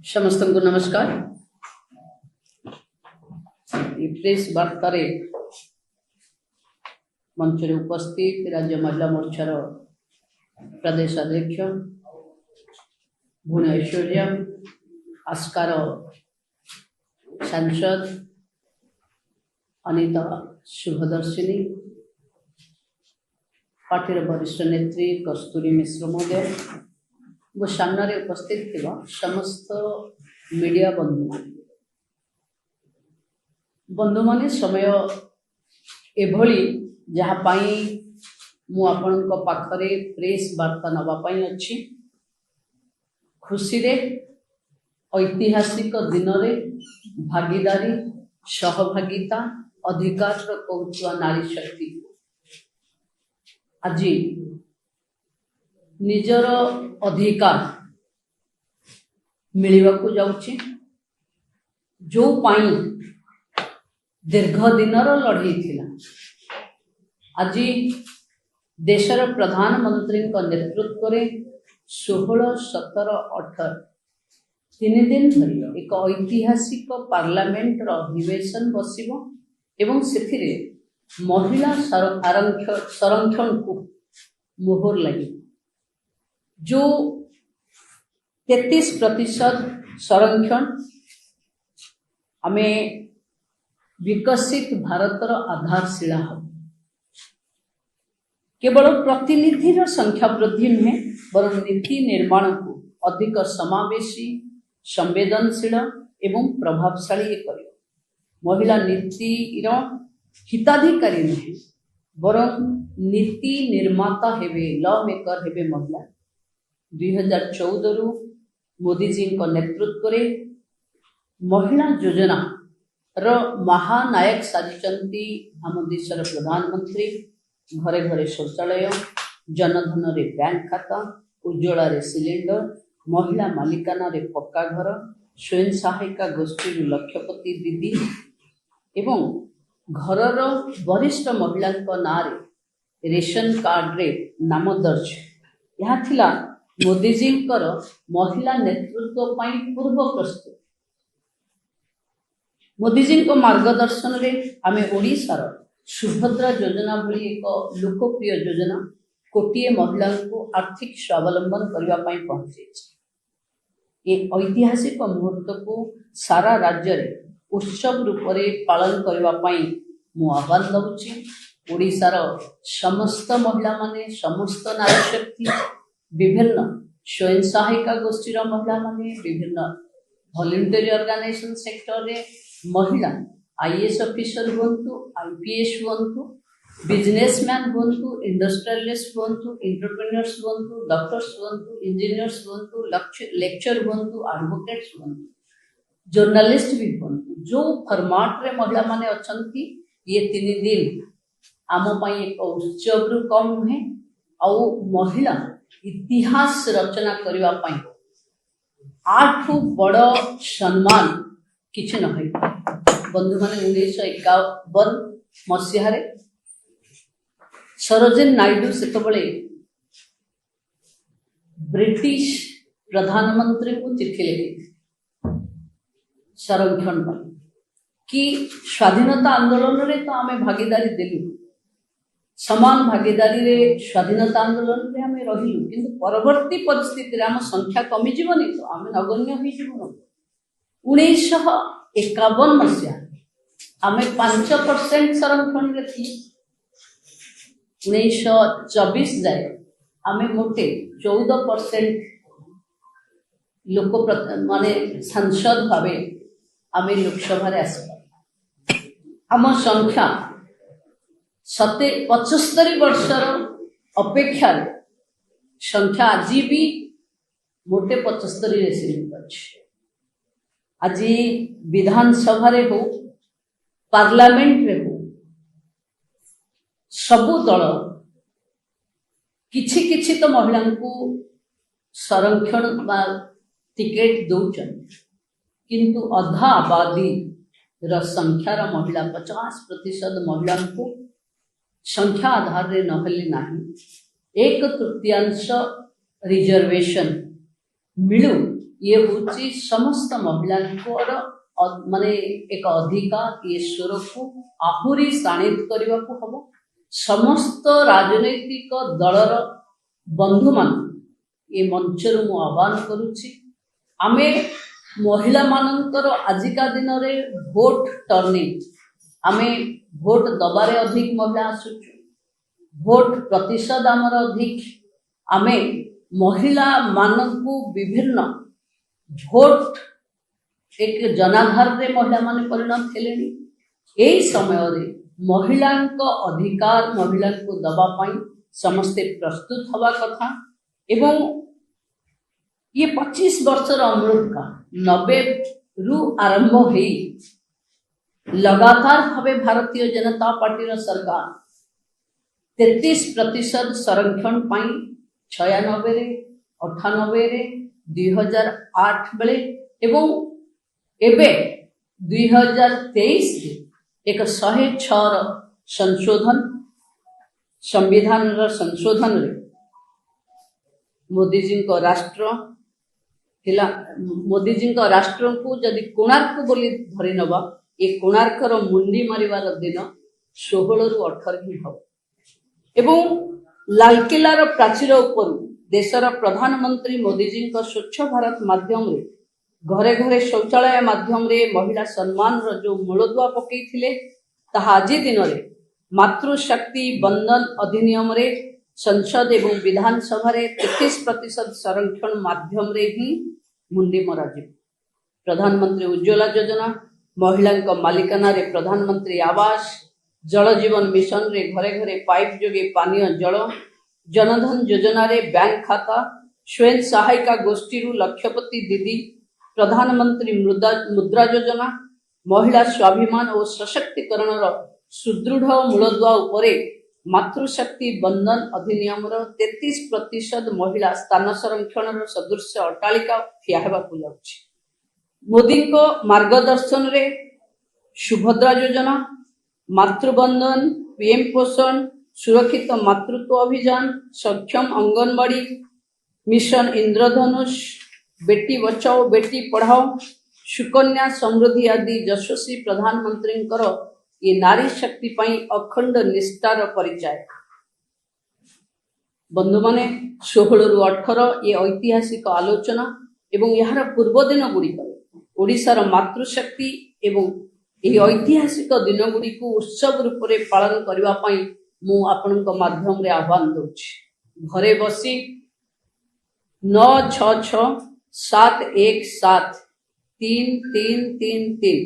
समस्त को नमस्कार। प्रेस वार्तार मंच उपस्थित राज्य महिला मोर्चार प्रदेश अध्यक्ष भुवनेश्वरिया आस्कार सांसद अनिता शुभदर्शिनी पार्टी वरिष्ठ नेत्री कस्तूरी मिश्र महोदय वो सामने उपस्थित थिबा समस्त मीडिया बंधु माने समय एभली जहाँ पाई मु आपन को पाखरे प्रेस वार्ता नवा पाई अछि। खुशी रे ऐतिहासिक दिन रे भागीदारी सहभागिता अधिकार कौतुआ नारी शक्ति आज निजर अधिकार मिलवा को जाउछि जो पाई दीर्घ दिनर लड़ाई थिला। आज देशर प्रधानमंत्री नेतृत्व रे 16, 17, 18 तीन दिन धरी एक ऐतिहासिक पार्लियामेंट अधिवेशन बसिबो एवं सेथिरे महिला संरक्षण को मोहर लगी जो 33% संरक्षण हमें विकसित भारतर आधारशिला हम केवल प्रतिनिधि संख्या वृद्धि नुहे बरं नीति निर्माण को अधिक समावेशी संवेदनशील एवं प्रभावशाली कर महिला नीति हिताधिकारी नुहे बरं नीति निर्माता हेबे लॉ मेकर हेबे महिला। 2014 रु मोदी जी को नेतृत्व रे महिला योजना रो महानायक साजिचंती हम देशर प्रधानमंत्री। घरे घरे शौचालय, जनधन रे बैंक खाता, उज्ज्वला रे सिलेंडर, महिला मालिकाना रे पक्का घर, स्वयं सहायिका गोष्ठी लक्षपति दीदी एवं घरर वरिष्ठ महिला ना रे रेशन कार्ड रे नाम दर्ज। यहाँ थिला मोदी जी कर महिला नेतृत्व पाई पूर्व प्रस्तुत। मोदी जी को मार्गदर्शन रे आमे ओडिशार सुभद्रा योजना भली एक लोकप्रिय योजना कोटिए महिला को आर्थिक स्वावलंबन करबा पाई पहुंचे। ये ऐतिहासिक मुहूर्त को सारा राज्य रे उत्सव रूप रे पालन करबा पाई मु आह्वान दउछि। ओडिशार समस्त महिला माने समस्त नारी शक्ति विभिन्न स्वयं सहायिका गोष्ठीर महिला माने विभिन्न वॉलंटरी ऑर्गेनाइजेशन सेक्टर रे महिला आईएएस ऑफिसर हुंतु, आईपीएस हुंतु, बिजनेसमैन हुंतु, इंडस्ट्रियलिस्ट हुंतु, एंटरप्रेन्योर्स हुंतु, डॉक्टर्स हुंतु, इंजीनियर्स हुंतु, लेक्चर हुंतु, एडवोकेट्स हुंतु, जर्नलिस्ट भी हुंतु, जो फॉर्मेट रे महिला माने अछंती ये 3 दिन आम पाई एक उत्सव रु कम नुहे और महिला इतिहास रचना करबा पाई आठु बड़ सम्मान किछि न होई। बंधु माने 1951 मसीह रे सरोजिनी नायडू सेतबळे ब्रिटिश प्रधानमंत्री को चिट्ठी लिखी संरक्षण पर कि स्वाधीनता आंदोलन रे तो आमे भागीदारी देलु, समान भागीदारी रे स्वाधीनता आंदोलन रे आमे रहिलु, किंतु परवर्ती परिस्थिति रे आम संख्या कमी जीवनी तो आमे नगण्य होई जीवन। 1951 मसीहा आमे 5% संरक्षण रे थी। 1924 जाए आमे मोटे 14% लोक माने सांसद भावे आमे लोकसभा रे आसबा। आम संख्या 75 वर्षर अपेक्षा संख्या आज भी मोटे 75 रे सीमित अछि। आज विधानसभा रे हो पार्लियामेंट रे हो सबु दल किछि किछि तो महिला को संरक्षण बा टिकेट दौचन, किंतु अधा आबादी संख्यार महिला 50% महिला को संख्या आधार रे नहले नाही 1/3 रिजर्वेशन मिलू ये हूँ समस्त महिला माने एक अधिकार ये स्वर को आहुरी शाणित करने को हम समस्त राजनैतिक दलर बंधु मान ये मंचर मु आह्वान करुच्ची आमे महिला मानकर आजिका दिन रे भोट टर्निंग आमे भोट दबारे अधिक महिला आसुचु भोट प्रतिशत आमर अधिक आमे महिला मानकु विभिन्न भोट एक जनाधार रे महिला माने परिणत हेलेनी एई समय रे महिला अधिकार महिला को दबा पाई समस्ते प्रस्तुत हवा कथा एवं ये 25 वर्षर अमृत का 90 रु आरंभ है लगातार भावे भारतीय जनता पार्टी सरकार 33% संरक्षण पाई 96 रे 98 रे 2008 बेले एवं एबे 2023 रे एक 106 संशोधन संविधान संशोधन रे मोदी जी को राष्ट्र हिला मोदी जी को राष्ट्र को जदि कोणार्क बोली धरी नबा ये कोणार्कर मुंडी मारिवार दिन 16 रु 18 ही हम एवं लालकिलार प्राचीर उपर देशर प्रधानमंत्री मोदी जी को स्वच्छ भारत माध्यम रे घरे घरे शौचालय माध्यम रे महिला सम्मान रो जो मूलदुआ पकई थिले ताहा आज दिन रे मातृशक्ति बंधन अधिनियम रे संसद एवं विधानसभा रे 33% संरक्षण माध्यम रे ही मुंडी मरा प्रधानमंत्री उज्ज्वला योजना महिला मालिकाना रे प्रधानमंत्री आवास जल जीवन मिशन रे घरे घरे पाइप जोगे पानीय जल जनधन योजना रे बैंक खाता स्वयं सहायिका गोष्ठी रु लक्षपति दीदी प्रधानमंत्री मुद्रा योजना महिला स्वाभिमान और सशक्तिकरण सुदृढ़ मूलदुआ उपरे मातृशक्ति बंधन अधिनियम 33% महिला स्थान संरक्षण सदृश अट्टालिका ठिया हेबाकु जाउछि मोदी को मार्गदर्शन रे सुभद्रा योजना मातृबंधन पीएम पोषण सुरक्षित मातृत्व अभियान सक्षम अंगनवाड़ी मिशन इंद्रधनुष बेटी बचाओ बेटी पढ़ाओ सुकन्या समृद्धि आदि यशस्वी प्रधानमंत्री ये नारी शक्ति पाई अखंड निष्ठार परिचय बंधु माने 16 रु 18 ये ऐतिहासिक आलोचना एवं यार पूर्व दिन गुड़िक ओडिशार मातृशक्ति एवं यह ऐतिहासिक दिन गुड़ी को उत्सव रूप से पालन करने मु आपण माध्यम रे आह्वान दूची घरे बसी 9667173333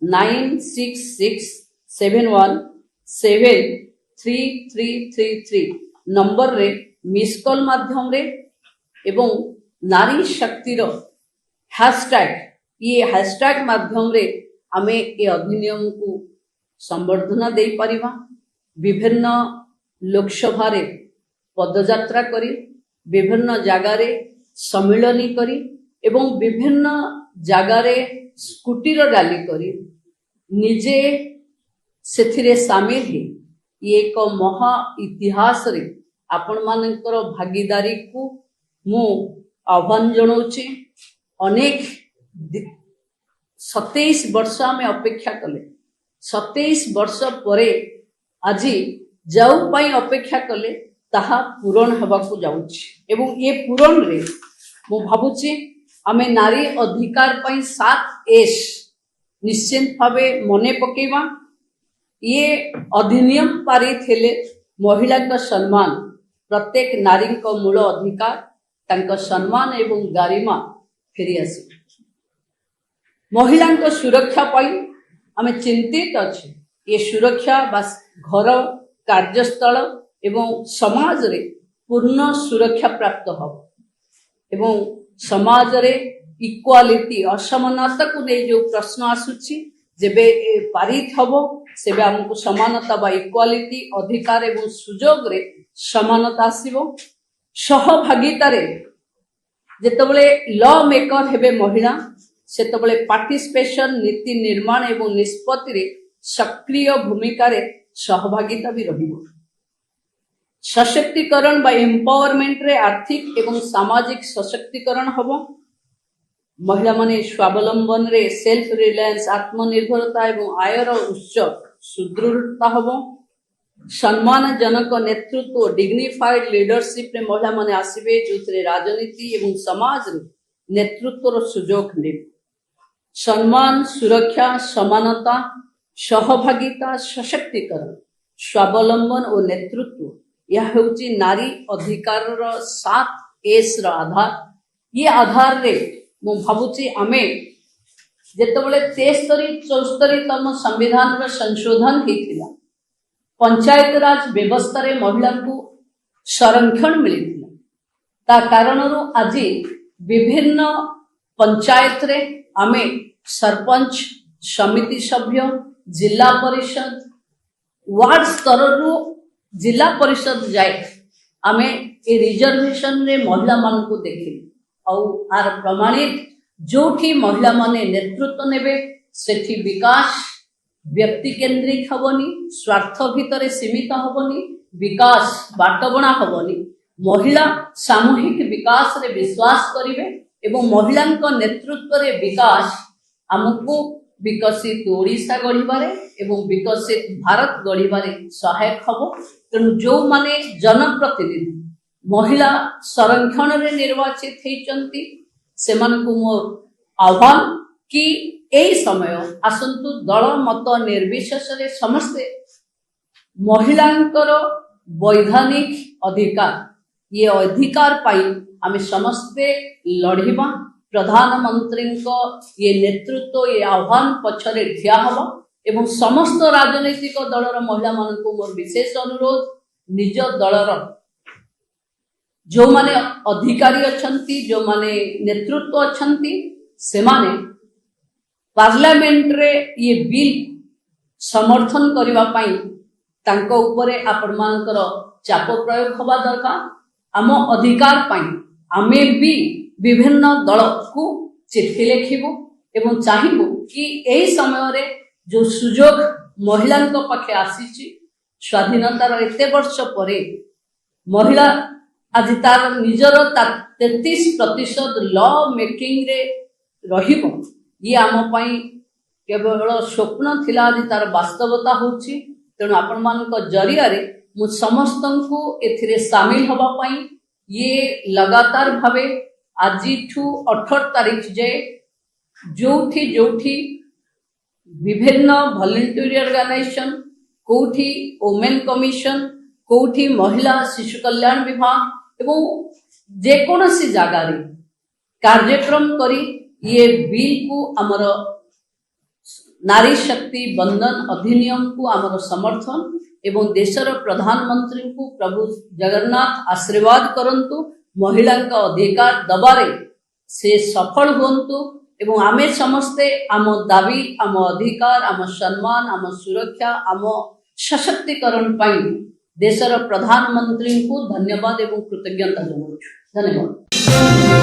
9667173333 नंबर रे मिस कॉल माध्यम रे एवं नारी शक्ति रो हैशटैग ये हैशटैग माध्यम रे आमे ए अधिनियम को संवर्धना दे परिबा विभिन्न लोकसभा रे पदयात्रा करी विभिन्न जगार सम्मिलनी करी एवं विभिन्न जगार स्कूटी रैली करी निजे सेथिरे सामिल ही ये एक महा इतिहास रे आपण मानकर भागीदारी को मु आह्वान जनाऊँची अनेक 27 वर्ष में अपेक्षा कले 27 वर्ष परे आज जाऊ पाई अपेक्षा कले ताहा पूरण हेबाकु जाउछि एवं ये पूरण रे मु भाबुछि आमे नारी अधिकार पाई 7 एस निश्चित भावे मने पकेवा ये अधिनियम पारित हेले महिला का सम्मान प्रत्येक नारी को मूल अधिकार तांका सम्मान एवं गरिमा फेरी आसी महिला को सुरक्षा पाई आमे चिंतित अछि ये सुरक्षा बस घर कार्यस्थल एवं समाज रे पूर्ण सुरक्षा प्राप्त हो एवं समाज रे इक्वालिटी असमानता को नहीं जो प्रश्न आसुची जेबे पारित हबो सेबे हमको समानता बा इक्वालिटी अधिकार एवं सुजोग रे समानता आसीबो सहभागिता रे जेतबले लॉ मेकर हेबे महिला सेतबले पार्टिसिपेशन नीति निर्माण एवं निष्पत्ति रे सक्रिय भूमिका रे सहभागिता भी रहिबो सशक्तिकरण बा एम्पावरमेंट रे आर्थिक एवं सामाजिक सशक्तिकरण हबो महिला माने स्वावलंबन रे सेल्फ रिलायंस आत्मनिर्भरता एवं आयर उच्च सुदृढ़ता हबो। सम्मानजनक नेतृत्व डिग्निफाइड लीडरशिप रे महिला माने आसीबे जोथरे राजनीति एवं समाज रे नेतृत्व रो सुजोग ने सम्मान सुरक्षा समानता सहभागिता सशक्तिकरण स्वावलंबन और नेतृत्व यह होची नारी अधिकार रो 7 एस रो आधार। ये आधार रे मु भाबुची आमे जेतबेले 73-74तम संविधान रो संशोधन हेतिला पंचायत राज व्यवस्था रे महिला को संरक्षण मिलिथिला ता कारणरो आज विभिन्न पंचायत रे आमे सरपंच समिति सभ्य जिला परिषद वार्ड स्तर रु जिला परिषद जाए आमे ए रिजर्वेशन रे महिला मान को देखिली और आर प्रमाणित जोठी महिला माने नेतृत्व नेबे सेठी विकास व्यक्ति केंद्रिक हबनी स्वार्थ भितर सीमित हबनी विकास बाटबणा हबनी महिला सामूहिक विकास रे विश्वास करिवे एवं महिला नेतृत्व रे विकास हमको विकसित ओडिशा गढ़िबारे एवं विकसित भारत गढ़िबारे सहायक हबो। तेणु जो माने जनप्रतिनिधि महिला संरक्षण रे निर्वाचित हेचंती सेमानकु मोर आह्वान कि एई समय आसंतु दल मत निर्विशेष रे समस्ते महिलांकर वैधानिक अधिकार ये अधिकार पाई आमे समस्ते लढ़िबा। प्रधानमंत्री ये नेतृत्व ये आह्वान पछरे ठिया हबो एवं समस्त राजनीतिक दलर महिला मानकु मोर विशेष अनुरोध निज दलर जो माने अधिकारी अछंती जो माने नेतृत्व अछंती से माने पार्लियामेंट रे ये बिल समर्थन करिवा पई तांको उपरे आपण मानकर चाप प्रयोग हवा दरकार। आम अधिकार पई आमे भी विभिन्न दल को चिट्ठी लिखिबो एवं चाहिबो कि एही समय रे जो सुजोग महिलांक पाखे आसीची स्वाधीनतार एते वर्ष परे महिला आज तार निजर 33% लॉ मेकिंग रे रहिबो ये आम पई केवल स्वप्न थिला आज तार वास्तवता होची। तेणु आपण मानक जरिया रे मु समस्तंकु एथिरे शामिल हबा पई ये लगातार भावे आज 18 तारीख जे जोठी जोठी विभिन्न वॉलंटरी ऑर्गेनाइजेशन कोठी वुमेन कमिशन कोठी महिला शिशु कल्याण विभाग एवं जेकोसी जगार कार्यक्रम करी ये बिल को आमर नारी शक्ति बंधन अधिनियम को आमर समर्थन एवं देशर प्रधानमंत्री को प्रभु जगन्नाथ आशीर्वाद करंतु महिला का अधिकार दबारे से सफल हुंतु एवं आमे समस्ते आम दाबी आम अधिकार आम सम्मान आम सुरक्षा आम सशक्तिकरण पाई देशर प्रधानमंत्री को धन्यवाद एवं कृतज्ञता जनाउछु। धन्यवाद।